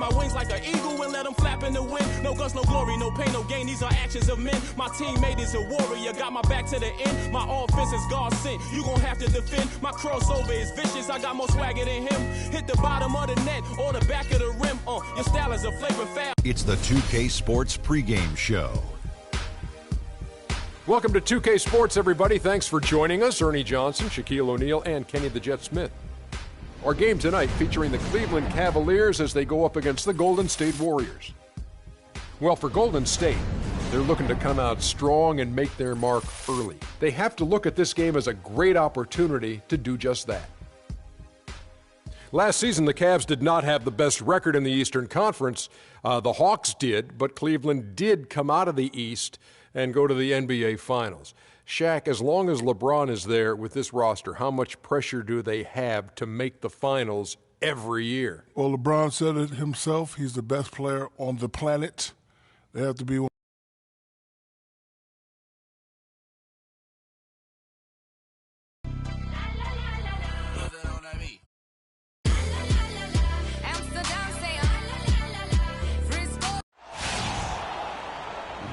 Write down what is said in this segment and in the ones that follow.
my wings like an eagle and let them flap in the wind. No guns, no glory, no pain, no gain. These are actions of men. My teammate is a warrior. Got my back to the end. My offense is God sent. You gon' have to defend. My crossover is vicious. I got more swagger than him. Hit the bottom of the net or the back of the rim. Your style is a flavor foul. It's the 2K Sports pregame show. Welcome to 2K Sports, everybody. Thanks for joining us. Ernie Johnson, Shaquille O'Neal, and Kenny the Jet Smith. Our game tonight featuring the Cleveland Cavaliers as they go up against the Golden State Warriors. Well, for Golden State, they're looking to come out strong and make their mark early. They have to look at this game as a great opportunity to do just that. Last season, the Cavs did not have the best record in the Eastern Conference. The Hawks did, but Cleveland did come out of the East and go to the NBA Finals. Shaq, as long as LeBron is there with this roster, how much pressure do they have to make the finals every year? Well, LeBron said it himself. He's the best player on the planet. They have to be one.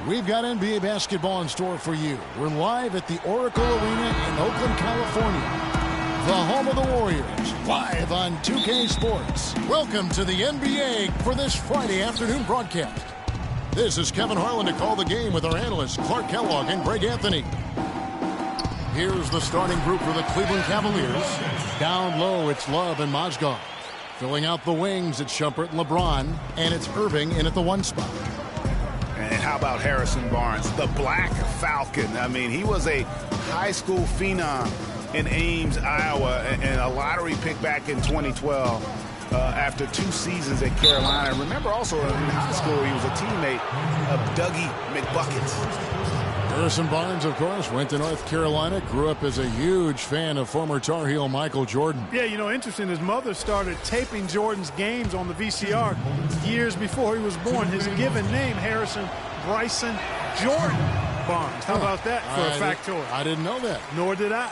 We've got NBA basketball in store for you. We're live at the Oracle Arena in Oakland, California. The home of the Warriors, live on 2K Sports. Welcome to the NBA for this Friday afternoon broadcast. This is Kevin Harlan to call the game with our analysts Clark Kellogg and Greg Anthony. Here's the starting group for the Cleveland Cavaliers. Down low, it's Love and Mozgov. Filling out the wings, it's Shumpert and LeBron, and it's Irving in at the 1 spot. And how about Harrison Barnes, the Black Falcon? I mean, he was a high school phenom in Ames, Iowa, and a lottery pick back in 2012 after 2 seasons at Carolina. Remember also in high school, he was a teammate of Dougie McBuckets. Harrison Barnes, of course, went to North Carolina, grew up as a huge fan of former Tar Heel Michael Jordan. Yeah, you know, interesting, his mother started taping Jordan's games on the VCR years before he was born. His given name, Harrison Bryson Jordan Barnes. How about that for a factoid? I didn't know that. Nor did I.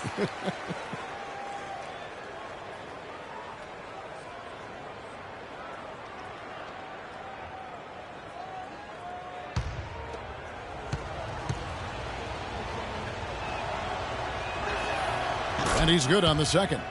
And he's good on the second.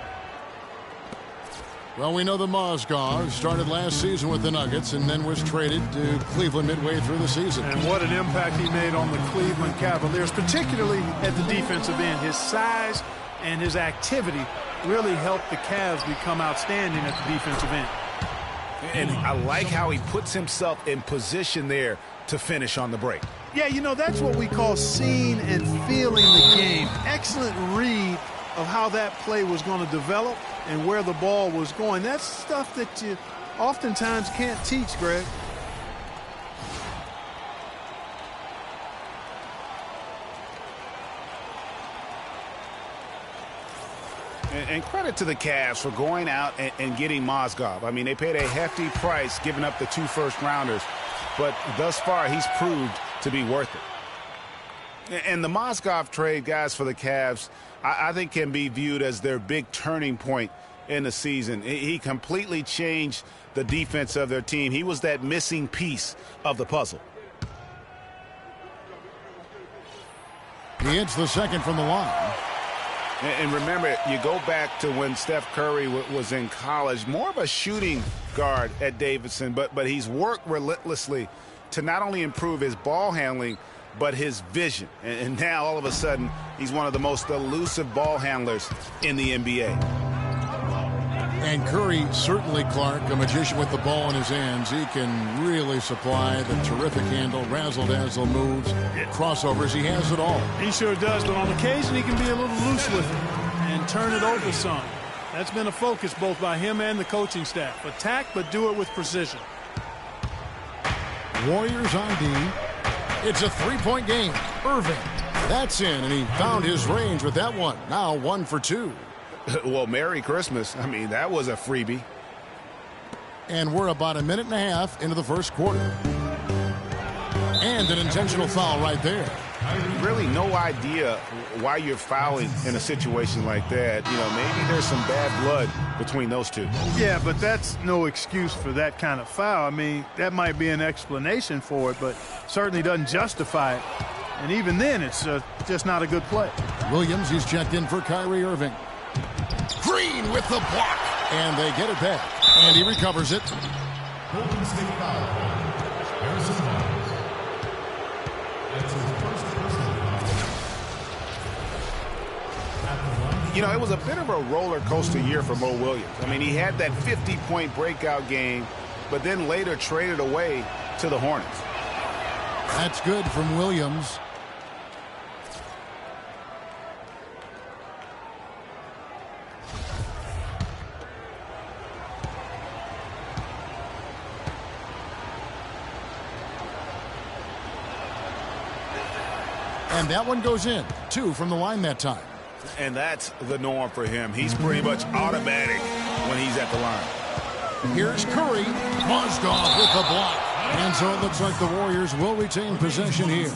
Well, we know the Mozgov started last season with the Nuggets and then was traded to Cleveland midway through the season. And what an impact he made on the Cleveland Cavaliers, particularly at the defensive end. His size and his activity really helped the Cavs become outstanding at the defensive end. And I like how he puts himself in position there to finish on the break. Yeah, you know, that's what we call seeing and feeling the game. Excellent read of how that play was going to develop and where the ball was going. That's stuff that you oftentimes can't teach, Greg. And credit to the Cavs for going out and getting Mozgov. I mean, they paid a hefty price giving up the 2 first-rounders, but thus far he's proved to be worth it. And the Mozgov trade, guys, for the Cavs, I think can be viewed as their big turning point in the season. He completely changed the defense of their team. He was that missing piece of the puzzle. He hits the second from the line. And remember, you go back to when Steph Curry was in college, more of a shooting guard at Davidson, but he's worked relentlessly to not only improve his ball handling, but his vision. And now, all of a sudden, he's one of the most elusive ball handlers in the NBA. And Curry, certainly, Clark, a magician with the ball in his hands. He can really supply the terrific handle, razzle-dazzle moves, crossovers. He has it all. He sure does, but on occasion he can be a little loose with it and turn it over some. That's been a focus both by him and the coaching staff. Attack, but do it with precision. Warriors on D. It's a 3-point game. Irving. That's in, and he found his range with that one. Now 1 for 2. Well, Merry Christmas. I mean, that was a freebie. And we're about 1.5 minutes into the first quarter. And an intentional foul right there. really no idea why you're fouling in a situation like that. You know, maybe there's some bad blood between those two. Yeah, but that's no excuse for that kind of foul. I mean, that might be an explanation for it, but certainly doesn't justify it. And even then, it's just not a good play. Williams, he's checked in for Kyrie Irving. Green with the block. And they get it back. And he recovers it. Golden State foul. Harrison Barnes. That's his first personal foul. You know, it was a bit of a roller coaster year for Mo Williams. I mean, he had that 50-point breakout game, but then later traded away to the Hornets. That's good from Williams. And that one goes in. 2 from the line that time. And that's the norm for him. He's pretty much automatic when he's at the line. Here's Curry. Mozgov with the block. And so it looks like the Warriors will retain possession here.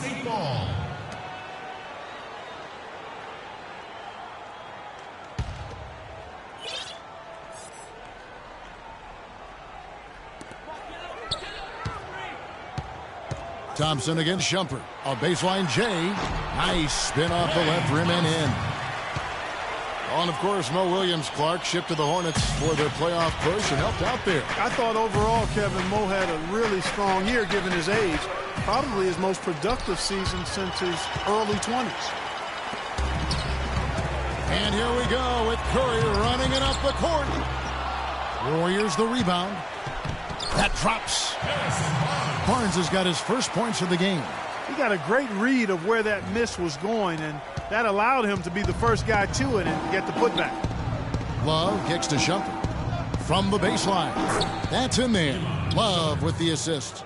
Thompson against Shumpert. A baseline J. Nice spin off the left rim and in. Oh, and of course, Mo Williams, Clark, shipped to the Hornets for their playoff push and helped out there. I thought overall, Kevin, Mo had a really strong year given his age. Probably his most productive season since his early 20s. And here we go with Curry running it up the court. Warriors the rebound. That drops. Barnes has got his first points of the game. He got a great read of where that miss was going, and that allowed him to be the first guy to it and get the putback. Love kicks to Shumpert from the baseline. That's in there. Love with the assist.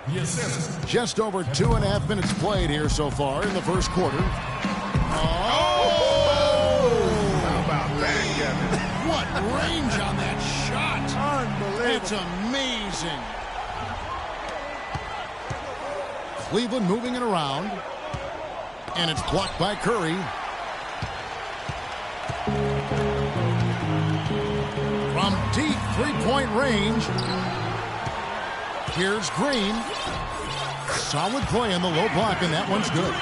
The assist. Just over 2.5 minutes played here so far in the first quarter. How about that, Kevin? What range on that shot. Unbelievable. It's amazing. Cleveland moving it around. And it's blocked by Curry. From deep three-point range. Here's Green. Solid play in the low block, and that one's good.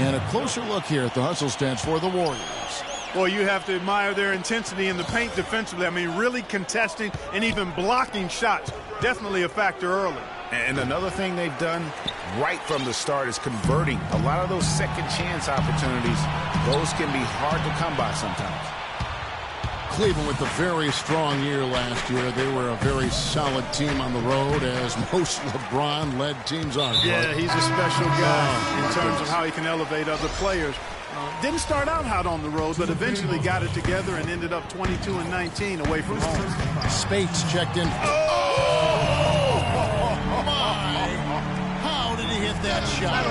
And a closer look here at the hustle stats for the Warriors. Well, you have to admire their intensity in the paint defensively. I mean, really contesting and even blocking shots. Definitely a factor early. And another thing they've done right from the start is converting a lot of those second chance opportunities. Those can be hard to come by sometimes. Cleveland with a very strong year last year. They were a very solid team on the road, as most LeBron-led teams are. Yeah, he's a special guy in terms of how he can elevate other players. Didn't start out hot on the road, but eventually got it together and ended up 22-19 away from home. Spates checked in. How did he hit that shot?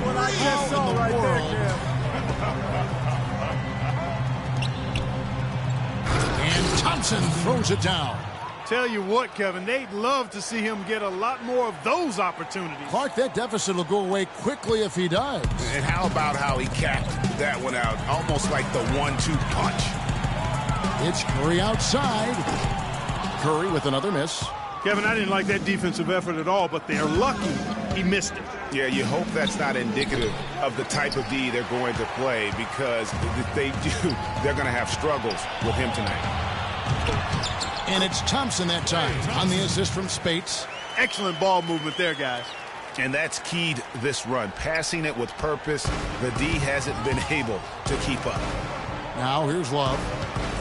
What I just saw right there, Kev. And Thompson throws it down. Tell you what, Kevin, they'd love to see him get a lot more of those opportunities. Clark, that deficit will go away quickly if he does. And how about how he capped that one out, almost like the 1-2 punch. It's Curry outside. Curry with another miss. Kevin, I didn't like that defensive effort at all, but they're lucky he missed it. Yeah, you hope that's not indicative of the type of D they're going to play, because if they do, they're going to have struggles with him tonight. And it's Thompson that time on the assist from Spates. Excellent ball movement there, guys. And that's keyed this run, passing it with purpose. The D hasn't been able to keep up. Now here's Love.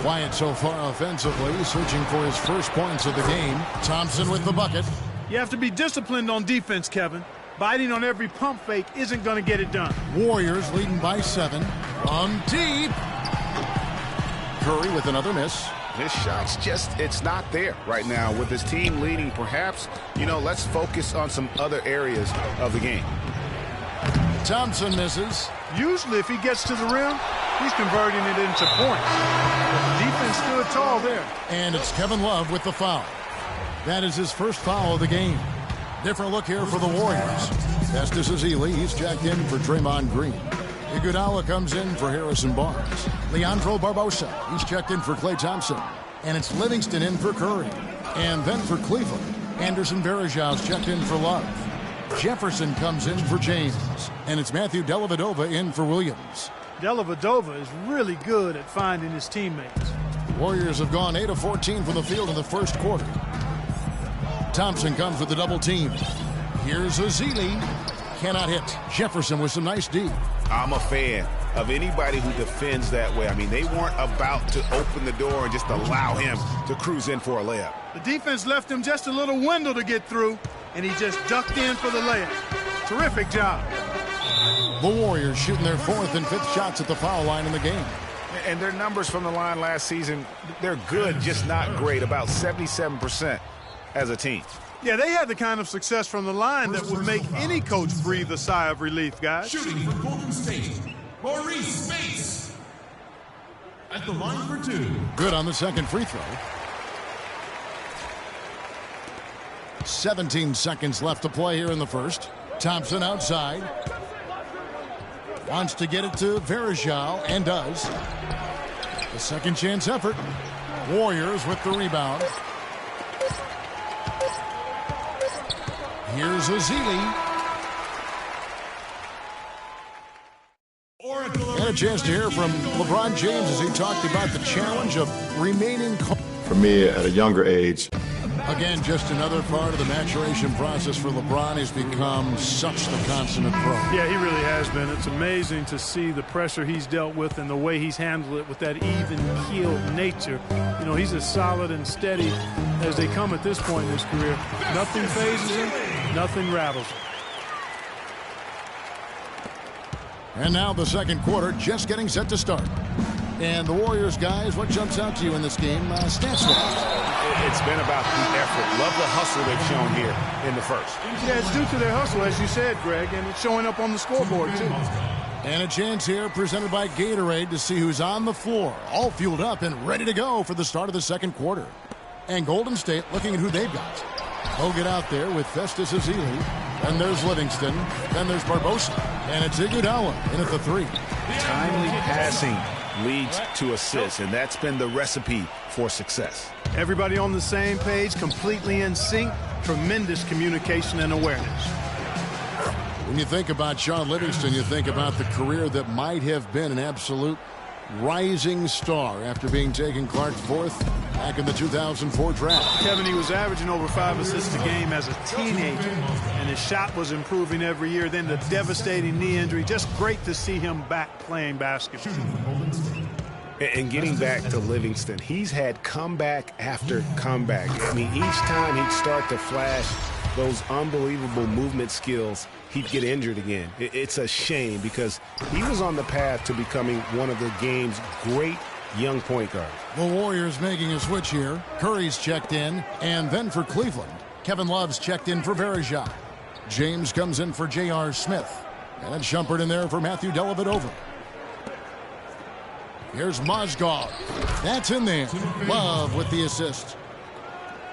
Quiet so far offensively, searching for his first points of the game. Thompson with the bucket. You have to be disciplined on defense, Kevin. Biting on every pump fake isn't going to get it done. Warriors leading by 7. From deep. Curry with another miss. His shot's just, it's not there right now. With his team leading, perhaps, you know, let's focus on some other areas of the game. Thompson misses. Usually if he gets to the rim, he's converting it into points. But the defense stood tall there. And it's Kevin Love with the foul. That is his first foul of the game. Different look here for the Warriors. Festus Ezeli, he's checked in for Draymond Green. Iguodala comes in for Harrison Barnes. Leandro Barbosa, he's checked in for Klay Thompson. And it's Livingston in for Curry. And then for Cleveland, Anderson Varejão's checked in for Love. Jefferson comes in for James. And it's Matthew Dellavedova in for Williams. Dellavedova is really good at finding his teammates. Warriors have gone 8 of 14 from the field in the first quarter. Thompson comes with the double team. Here's Ezeli. Cannot hit. Jefferson with some nice D. I'm a fan of anybody who defends that way. I mean, they weren't about to open the door and just allow him to cruise in for a layup. The defense left him just a little window to get through, and he just ducked in for the layup. Terrific job. The Warriors shooting their 4th and 5th shots at the foul line in the game. And their numbers from the line last season, they're good, just not great, about 77% as a team. Yeah, they had the kind of success from the line that would make any coach breathe a sigh of relief, guys. Shooting for Golden State, Maurice Bates. At the line for 2. Good on the second free throw. 17 seconds left to play here in the first. Thompson outside. Wants to get it to Varejão and does. The second chance effort. Warriors with the rebound. Here's Ezeli. And a chance to hear from LeBron James as he talked about the challenge of remaining calm. For me, at a younger age. Again, just another part of the maturation process for LeBron. He's become such the consummate pro. Yeah, he really has been. It's amazing to see the pressure he's dealt with and the way he's handled it with that even-keeled nature. You know, he's as solid and steady as they come at this point in his career. Nothing phases him, nothing rattles him. And now the second quarter just getting set to start. And the Warriors, guys, what jumps out to you in this game stats-wise? It's been about the effort. Love the hustle they've shown here in the first. Yeah, it's due to their hustle, as you said, Greg, and it's showing up on the scoreboard, too. And a chance here presented by Gatorade to see who's on the floor, all fueled up and ready to go for the start of the second quarter. And Golden State looking at who they've got. They'll get out there with Festus Ezeli. Then there's Livingston. Then there's Barbosa. And it's Iguodala in at the 3. Timely passing leads to assists, and that's been the recipe for success. Everybody on the same page, completely in sync, tremendous communication and awareness. When you think about Sean Livingston, you think about the career that might have been an absolute rising star after being taken Clark's 4th back in the 2004 draft. Kevin, he was averaging over 5 assists a game as a teenager, and his shot was improving every year. Then the devastating knee injury. Just great to see him back playing basketball. And getting back to Livingston, he's had comeback after comeback. I mean, each time he'd start to flash those unbelievable movement skills, he'd get injured again. It's a shame because he was on the path to becoming one of the game's great young point guards. The Warriors making a switch here. Curry's checked in. And then for Cleveland, Kevin Love's checked in for Varejão. James comes in for J.R. Smith. And Shumpert in there for Matthew Dellavedova. Here's Mozgov. That's in there. Love with the assist.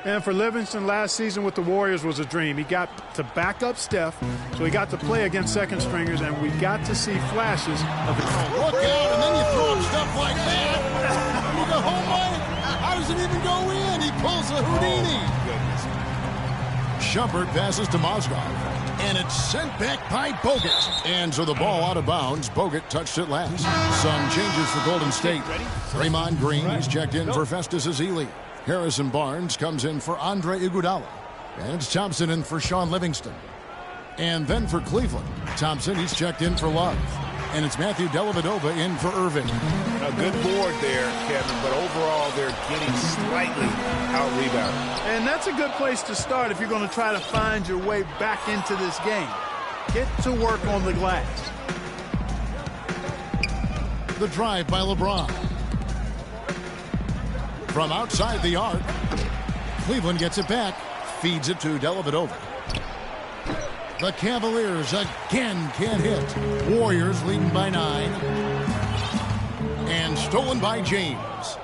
And for Livingston, last season with the Warriors was a dream. He got to back up Steph, so he got to play against second stringers, and we got to see flashes of it. Look out, and then you throw him stuff like that. You go, oh my, how does it even go in? He pulls a Houdini. Shumpert passes to Mozgov, and it's sent back by Bogut. And so the ball out of bounds. Bogut touched it last. Some changes for Golden State. Draymond Green, he's checked in for Festus Ezeli. Harrison Barnes comes in for Andre Iguodala. And it's Thompson in for Sean Livingston. And then for Cleveland, Thompson, he's checked in for Love. And it's Matthew Dellavedova in for Irving. A good board there, Kevin, but overall they're getting slightly out-rebounded. And that's a good place to start if you're going to try to find your way back into this game. Get to work on the glass. The drive by LeBron. From outside the arc, Cleveland gets it back, feeds it to Dellavedova. The Cavaliers again can't hit. Warriors leading by 9. And stolen by James.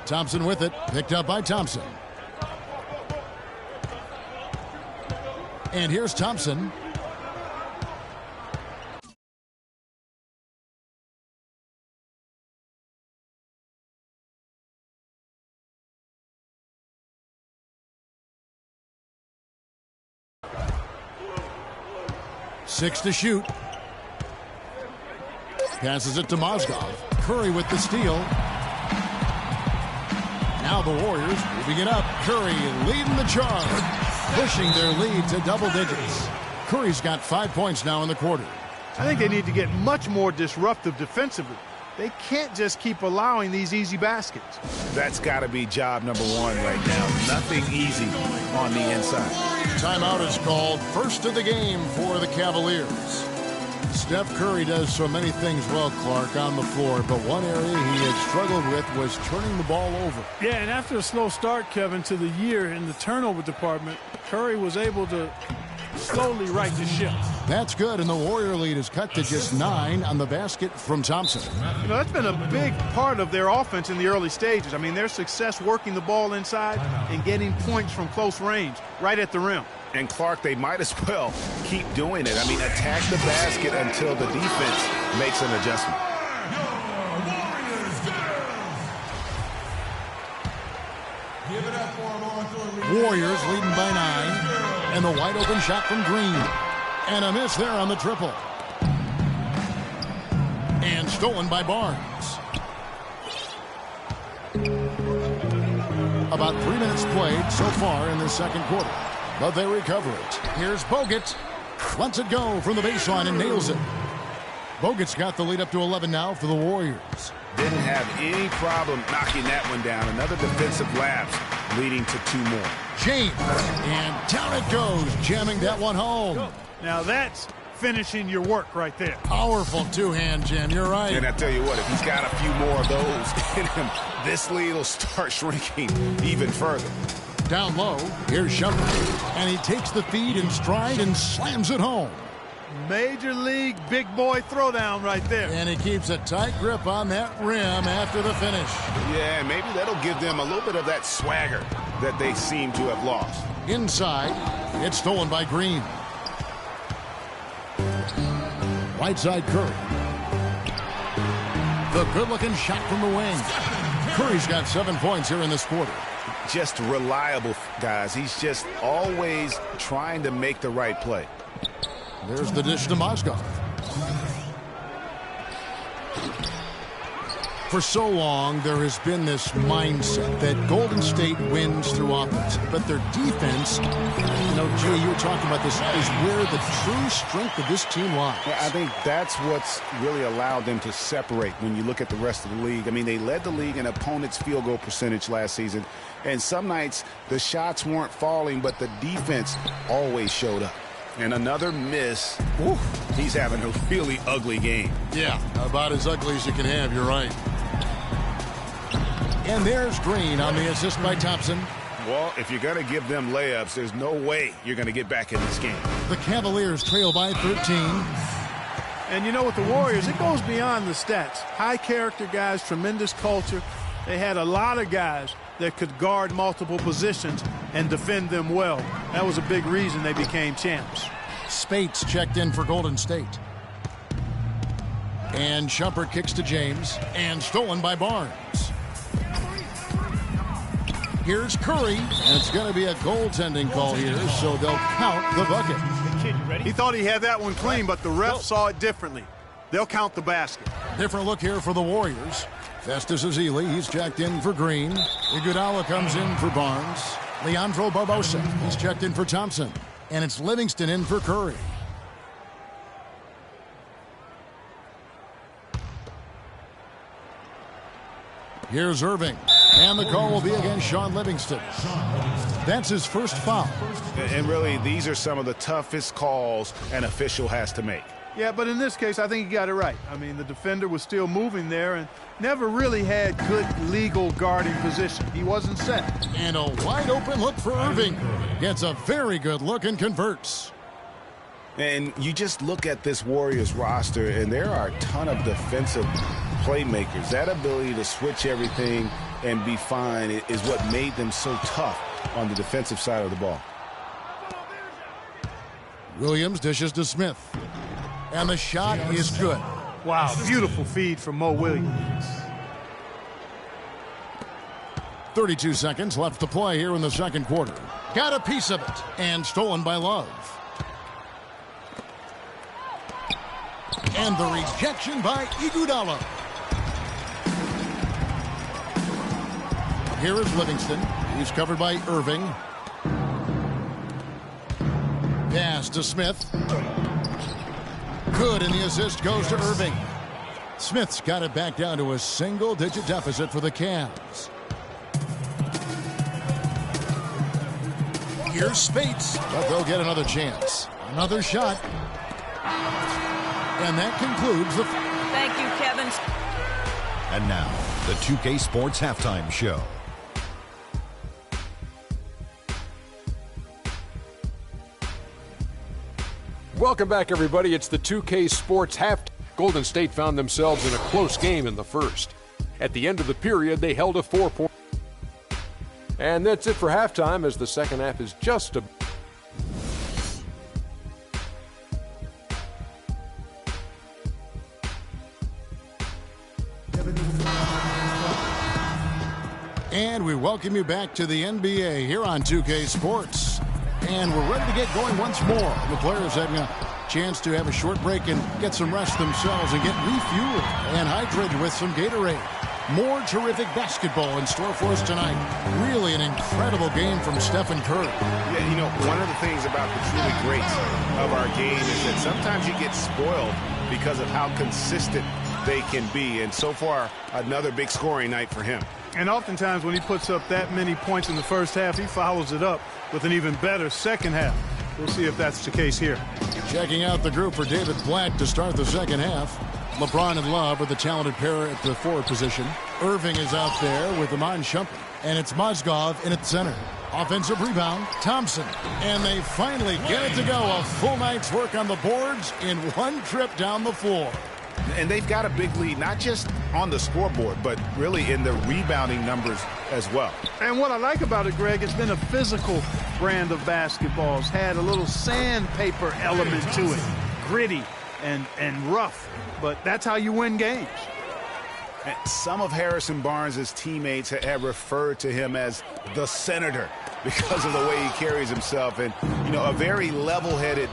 Thompson with it, picked up by Thompson. And here's Thompson. Six to shoot. Passes it to Mozgov. Curry with the steal. Now the Warriors moving it up. Curry leading the charge, pushing their lead to double digits. Curry's got 5 points now in the quarter. I think they need to get much more disruptive defensively. They can't just keep allowing these easy baskets. That's got to be job number one right now. Nothing easy on the inside. Timeout is called. First of the game for the Cavaliers. Steph Curry does so many things well, Clark, on the floor, but one area he had struggled with was turning the ball over. Yeah, and after a slow start, Kevin, to the year in the turnover department, Curry was able to slowly right the ship. That's good, and the Warrior lead is cut to just 9 on the basket from Thompson. You know, that's been a big part of their offense in the early stages. I mean, their success working the ball inside and getting points from close range right at the rim. And Clark, they might as well keep doing it. I mean, attack the basket until the defense makes an adjustment. Warriors leading by 9. And the wide open shot from Green. And a miss there on the triple. And stolen by Barnes. About 3 minutes played so far in the second quarter. But they recover it. Here's Bogut. Lets it go from the baseline and nails it. Bogut's got the lead up to 11 now for the Warriors. Didn't have any problem knocking that one down. Another defensive lapse leading to 2 more. James. And down it goes, jamming that one home. Now that's finishing your work right there. Powerful two-hand jam, you're right. And I tell you what, if he's got a few more of those in him, this lead will start shrinking even further. Down low, here's Shumpert, and he takes the feed in stride and slams it home. Major league big boy throwdown right there. And he keeps a tight grip on that rim after the finish. Yeah, maybe that'll give them a little bit of that swagger that they seem to have lost. Inside, it's stolen by Green. Right side Curry. The good-looking shot from the wing. Curry's got 7 points here in this quarter. Just reliable, guys. He's just always trying to make the right play. There's the dish to Mozgov. For so long, there has been this mindset that Golden State wins through offense, but their defense, you know, G, you were talking about this, is where the true strength of this team lies. Yeah, I think that's what's really allowed them to separate when you look at the rest of the league. I mean, they led the league in opponents' field goal percentage last season, and some nights the shots weren't falling, but the defense always showed up. And another miss. Ooh, he's having a really ugly game. Yeah, about as ugly as you can have, you're right. And there's Green on the assist by Thompson. Well, if you're going to give them layups, there's no way you're going to get back in this game. The Cavaliers trail by 13. And you know, with the Warriors, it goes beyond the stats. High character guys, tremendous culture. They had a lot of guys that could guard multiple positions and defend them well. That was a big reason they became champs. Spates checked in for Golden State. And Shumpert kicks to James. And stolen by Barnes. Here's Curry. And it's going to be a goaltending call here, so they'll count the bucket. He thought he had that one clean, but the ref saw it differently. They'll count the basket. Different look here for the Warriors. Festus Ezeli, he's checked in for Green. Iguodala comes in for Barnes. Leandro Barbosa, he's checked in for Thompson. And it's Livingston in for Curry. Here's Irving. And the call will be against Sean Livingston. That's his first foul. And really, these are some of the toughest calls an official has to make. Yeah, but in this case, I think he got it right. I mean, the defender was still moving there and never really had good legal guarding position. He wasn't set. And a wide open look for Irving. Gets a very good look and converts. And you just look at this Warriors roster, and there are a ton of defensive playmakers. That ability to switch everything and be fine is what made them so tough on the defensive side of the ball. Williams dishes to Smith. And the shot is good. Wow, beautiful feed from Mo Williams. 32 seconds left to play here in the second quarter. Got a piece of it. And stolen by Love. And the rejection by Iguodala. Here is Livingston. He's covered by Irving. Pass to Smith. Good, and the assist goes to Irving. Smith's got it back down to a single-digit deficit for the Cavs. Here's Spates, but they'll get another chance. Another shot. And that concludes the... Thank you, Kevin. And now, the 2K Sports Halftime Show. Welcome back, everybody. It's the 2K Sports Halftime. Golden State found themselves in a close game in the first. At the end of the period, they held a 4-point. And that's it for halftime, as the second half is just a... And we welcome you back to the NBA here on 2K Sports. And we're ready to get going once more. The players having a chance to have a short break and get some rest themselves and get refueled and hydrated with some Gatorade. More terrific basketball in store for us tonight. Really an incredible game from Stephen Curry. Yeah, you know, one of the things about the truly greats of our game is that sometimes you get spoiled because of how consistent they can be. And so far, another big scoring night for him. And oftentimes when he puts up that many points in the first half, he follows it up with an even better second half. We'll see if that's the case here. Checking out the group for David Blatt to start the second half. LeBron and Love are the talented pair at the forward position. Irving is out there with Iman Shumpert. And it's Mozgov in at center. Offensive rebound, Thompson. And they finally get it to go. A full night's work on the boards in one trip down the floor. And they've got a big lead, not just on the scoreboard, but really in the rebounding numbers as well. And what I like about it, Greg, it's been a physical brand of basketball. It's had a little sandpaper element to it. Gritty and rough. But that's how you win games. And some of Harrison Barnes' teammates have referred to him as the senator because of the way he carries himself. And, you know, a very level-headed,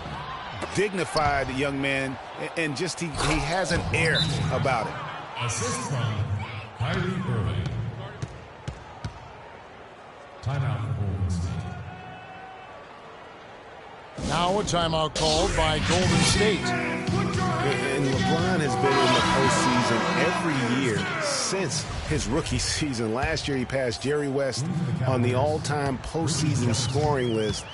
dignified young man, and just he has an air about it. Assist from Kyrie Irving. Timeout for Golden State. Now a timeout called by Golden State. And LeBron has been in the postseason every year since his rookie season. Last year he passed Jerry West on the all-time postseason scoring list.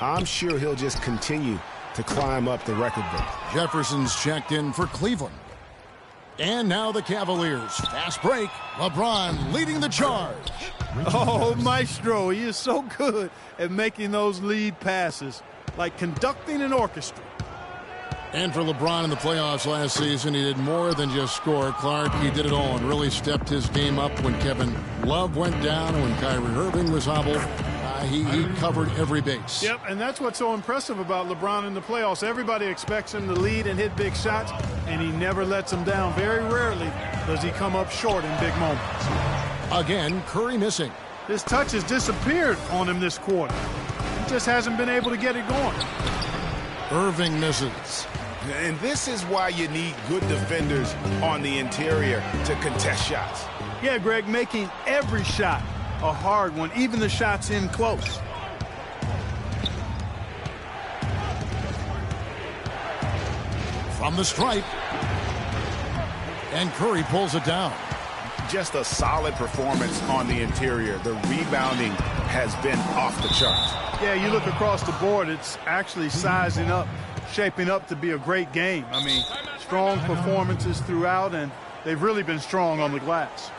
I'm sure he'll just continue to climb up the record book. Jefferson's checked in for Cleveland. And now the Cavaliers. Fast break. LeBron leading the charge. Oh, Maestro, he is so good at making those lead passes, like conducting an orchestra. And for LeBron in the playoffs last season, he did more than just score. Clark, he did it all and really stepped his game up when Kevin Love went down, when Kyrie Irving was hobbled. He covered every base. Yep, and that's what's so impressive about LeBron in the playoffs. Everybody expects him to lead and hit big shots, and he never lets them down. Very rarely does he come up short in big moments. Again, Curry missing. His touch has disappeared on him this quarter. He just hasn't been able to get it going. Irving misses. And this is why you need good defenders on the interior to contest shots. Yeah, Greg, making every shot a hard one, even the shots in close. From the stripe. And Curry pulls it down. Just a solid performance on the interior. The rebounding has been off the charts. Yeah, you look across the board, it's actually sizing up, shaping up to be a great game. I mean, strong performances throughout, and they've really been strong on the glass.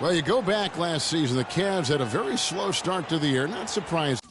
Well, you go back last season, the Cavs had a very slow start to the year. Not surprised.